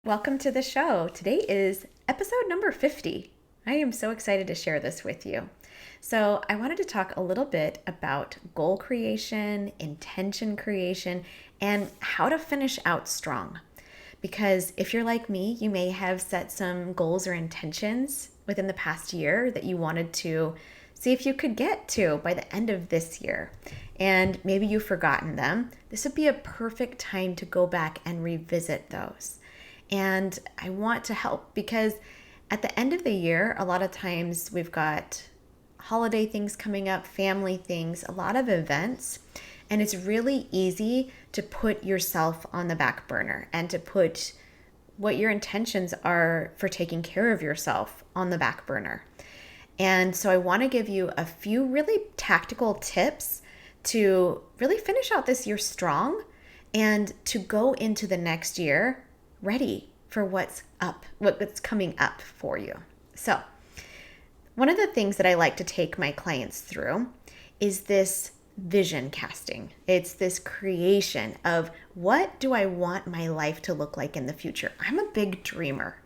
Welcome to the show. Today is episode number 50. I am so excited to share this with you. So, I wanted to talk a little bit about goal creation, intention creation, and how to finish out strong. Because if you're like me, you may have set some goals or intentions within the past year that you wanted to see if you could get to by the end of this year. And maybe you've forgotten them. This would be a perfect time to go back and revisit those. And I want to help because at the end of the year, a lot of times we've got holiday things coming up, family things, a lot of events, and it's really easy to put yourself on the back burner and to put what your intentions are for taking care of yourself on the back burner. And so I want to give you a few really tactical tips to really finish out this year strong and to go into the next year ready for what's coming up for you. So, one of the things that I like to take my clients through is this vision casting. It's this creation of what do I want my life to look like in the future? I'm a big dreamer.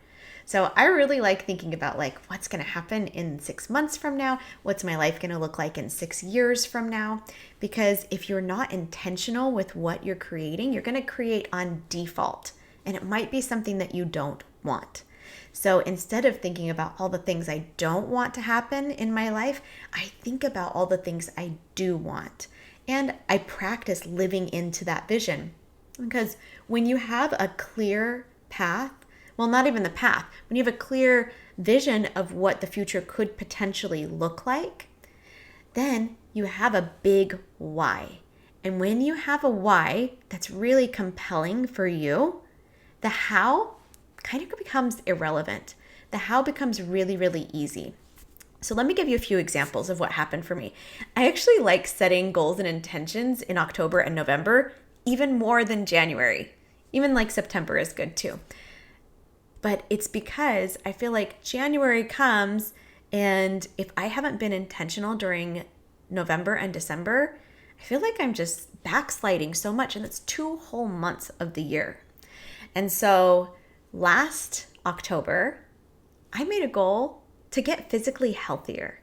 So I really like thinking about what's going to happen in 6 months from now? What's my life going to look like in 6 years from now? Because if you're not intentional with what you're creating, you're going to create on default. And it might be something that you don't want. So instead of thinking about all the things I don't want to happen in my life, I think about all the things I do want. And I practice living into that vision. Because when you have a clear path, well, not even the path, when you have a clear vision of what the future could potentially look like, then you have a big why. And when you have a why that's really compelling for you, the how kind of becomes irrelevant. The how becomes really, really easy. So let me give you a few examples of what happened for me. I actually like setting goals and intentions in October and November even more than January. Even September is good too. But it's because I feel like January comes, and if I haven't been intentional during November and December, I feel like I'm just backsliding so much, and it's 2 whole months of the year. And so last October, I made a goal to get physically healthier.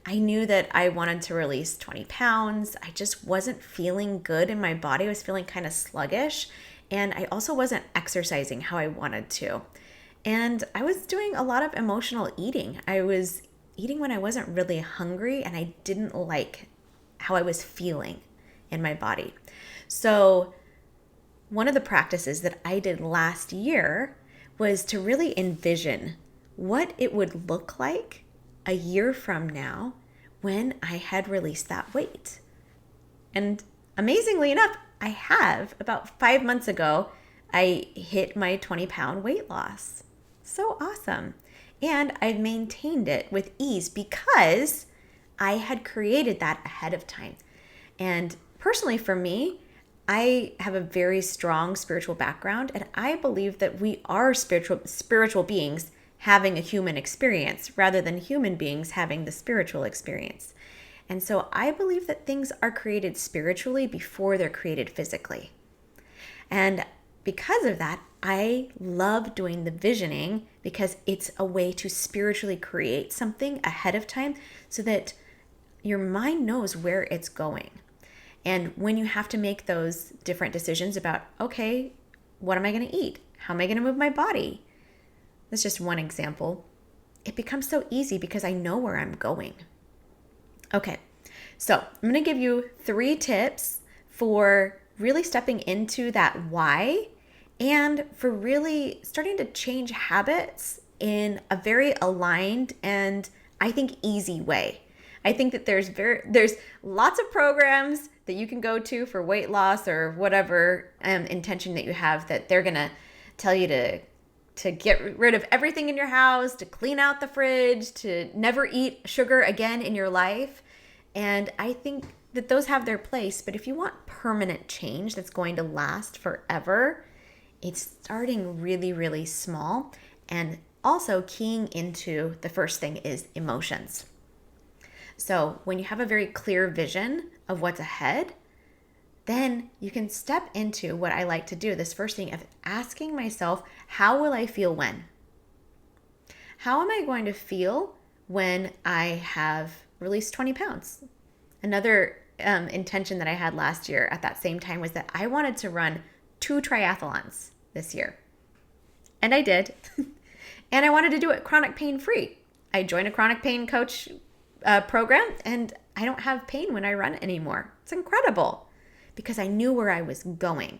I knew that I wanted to release 20 pounds. I just wasn't feeling good in my body. I was feeling kind of sluggish. And I also wasn't exercising how I wanted to. And I was doing a lot of emotional eating. I was eating when I wasn't really hungry, and I didn't like how I was feeling in my body. So one of the practices that I did last year was to really envision what it would look like a year from now when I had released that weight. And amazingly enough, I have. About 5 months ago, I hit my 20-pound weight loss. So awesome. And I've maintained it with ease because I had created that ahead of time. And personally for me, I have a very strong spiritual background, and I believe that we are spiritual beings having a human experience rather than human beings having the spiritual experience. And so I believe that things are created spiritually before they're created physically. And because of that, I love doing the visioning because it's a way to spiritually create something ahead of time so that your mind knows where it's going. And when you have to make those different decisions about, okay, what am I going to eat? How am I going to move my body? That's just one example. It becomes so easy because I know where I'm going. Okay, so I'm going to give you 3 tips for really stepping into that why and for really starting to change habits in a very aligned and I think easy way. I think that there's lots of programs that you can go to for weight loss or whatever intention that you have that they're gonna tell you to get rid of everything in your house, to clean out the fridge, to never eat sugar again in your life. And I think that those have their place. But if you want permanent change that's going to last forever, it's starting really, really small and also keying into the first thing is emotions. So when you have a very clear vision of what's ahead, then you can step into what I like to do, this first thing of asking myself, how will I feel when? How am I going to feel when I have released 20 pounds? Another intention that I had last year at that same time was that I wanted to run 2 triathlons this year. And I did. And I wanted to do it chronic pain free. I joined a chronic pain coach program, and I don't have pain when I run anymore. It's incredible because I knew where I was going.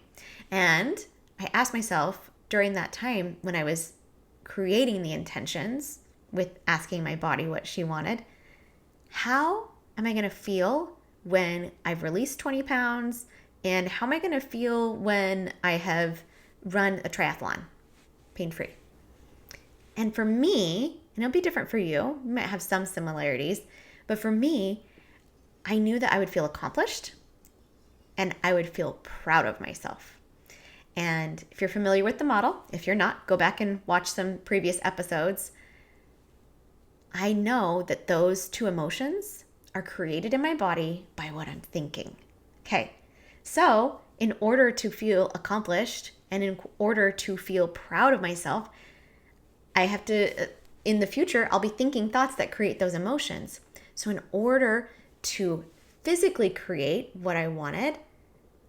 And I asked myself during that time when I was creating the intentions with asking my body what she wanted, how am I going to feel when I've released 20 pounds? And how am I going to feel when I have run a triathlon pain-free? And for me, and it'll be different for you, you might have some similarities, but for me, I knew that I would feel accomplished and I would feel proud of myself. And if you're familiar with the model, if you're not, go back and watch some previous episodes. I know that those 2 emotions are created in my body by what I'm thinking. Okay, so in order to feel accomplished and in order to feel proud of myself, I have to, in the future, I'll be thinking thoughts that create those emotions. So in order to physically create what I wanted,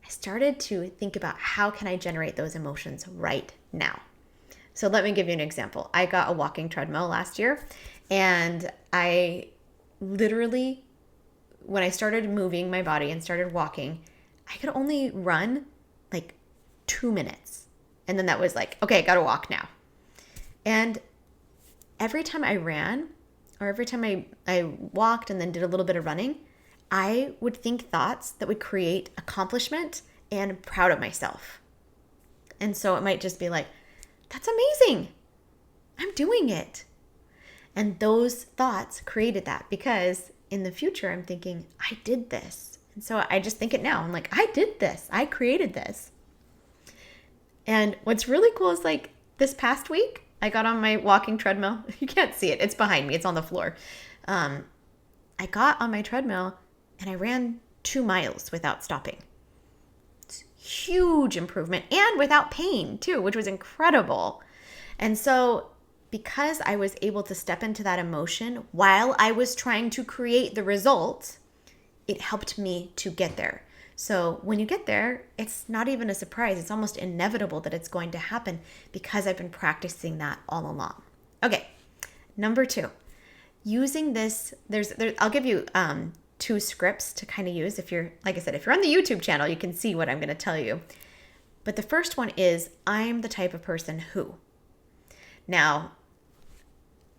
I started to think about how can I generate those emotions right now. So let me give you an example. I got a walking treadmill last year, and I literally, when I started moving my body and started walking, I could only run like 2 minutes. And then that was like, okay, I gotta walk now. And every time I ran, or every time I walked and then did a little bit of running, I would think thoughts that would create accomplishment and proud of myself. And so it might just be like, that's amazing. I'm doing it. And those thoughts created that because in the future, I'm thinking, I did this. And so I just think it now. I'm like, I did this. I created this. And what's really cool is like this past week, I got on my walking treadmill. You can't see it. It's behind me. It's on the floor. I got on my treadmill and I ran 2 miles without stopping. It's huge improvement and without pain too, which was incredible. And so because I was able to step into that emotion while I was trying to create the result, it helped me to get there. So when you get there, it's not even a surprise. It's almost inevitable that it's going to happen because I've been practicing that all along. Okay, number 2, using this, I'll give you 2 scripts to kind of use. If you're, like I said, if you're on the YouTube channel, you can see what I'm going to tell you. But the first one is, I'm the type of person who. Now,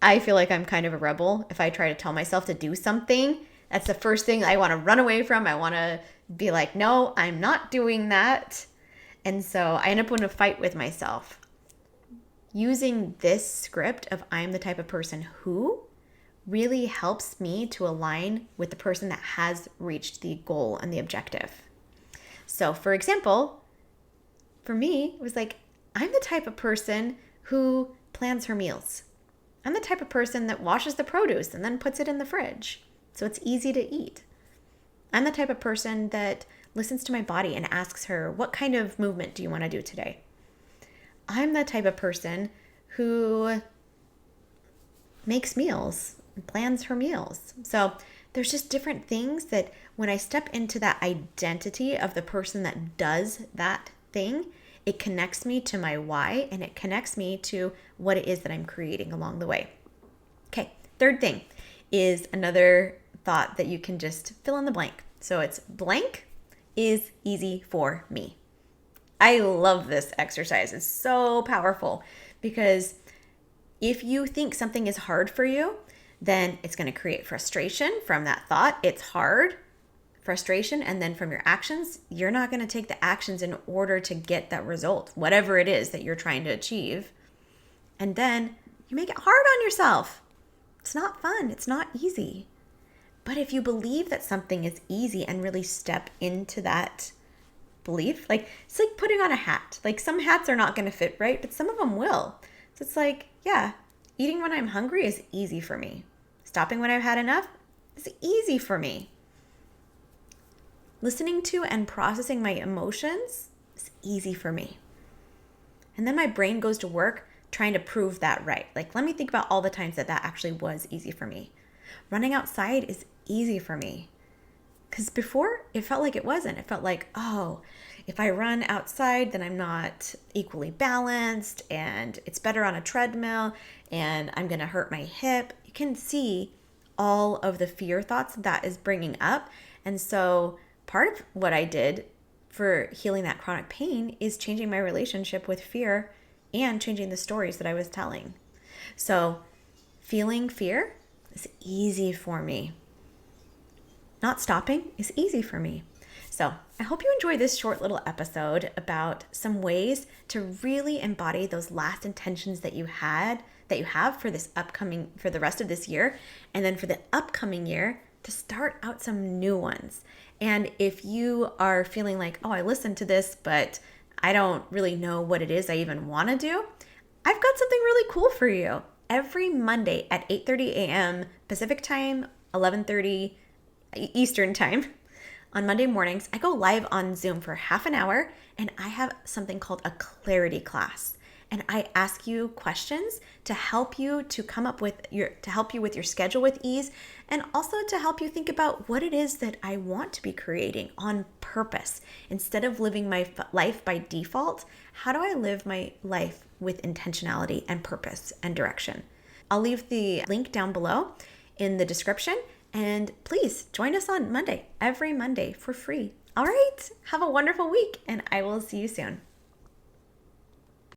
I feel like I'm kind of a rebel. If I try to tell myself to do something, that's the first thing I want to run away from. I want to be like, no, I'm not doing that. And so I end up in a fight with myself. Using this script of I'm the type of person who really helps me to align with the person that has reached the goal and the objective. So for example, for me, it was like, I'm the type of person who plans her meals. I'm the type of person that washes the produce and then puts it in the fridge so it's easy to eat. I'm the type of person that listens to my body and asks her, what kind of movement do you want to do today? I'm the type of person who makes meals and plans her meals. So there's just different things that when I step into that identity of the person that does that thing, it connects me to my why and it connects me to what it is that I'm creating along the way. Okay, third thing is another thought that you can just fill in the blank. So it's blank is easy for me. I love this exercise. It's so powerful because if you think something is hard for you, then it's going to create frustration from that thought. It's hard, frustration, and then from your actions, you're not going to take the actions in order to get that result, whatever it is that you're trying to achieve. And then you make it hard on yourself. It's not fun. It's not easy. But if you believe that something is easy and really step into that belief, like it's like putting on a hat. Like some hats are not going to fit right, but some of them will. So it's like, yeah, eating when I'm hungry is easy for me. Stopping when I've had enough is easy for me. Listening to and processing my emotions is easy for me. And then my brain goes to work trying to prove that right. Like, let me think about all the times that actually was easy for me. Running outside is easy for me. Because before, it felt like it wasn't. It felt like, oh, if I run outside, then I'm not equally balanced, and it's better on a treadmill, and I'm going to hurt my hip. You can see all of the fear thoughts that is bringing up. And so part of what I did for healing that chronic pain is changing my relationship with fear and changing the stories that I was telling. So feeling fear is easy for me. Not stopping is easy for me. So I hope you enjoy this short little episode about some ways to really embody those last intentions that you have for for the rest of this year, and then for the upcoming year to start out some new ones. And if you are feeling like, oh, I listened to this, but I don't really know what it is I even want to do, I've got something really cool for you. Every Monday at 8:30 a.m. Pacific time, 11:30 Eastern time, on Monday mornings, I go live on Zoom for half an hour, and I have something called a clarity class. And I ask you questions to help you to help you with your schedule with ease, and also to help you think about what it is that I want to be creating on purpose. Instead of living my life by default, how do I live my life with intentionality and purpose and direction? I'll leave the link down below in the description. And please join us on Monday, every Monday for free. All right, have a wonderful week, and I will see you soon.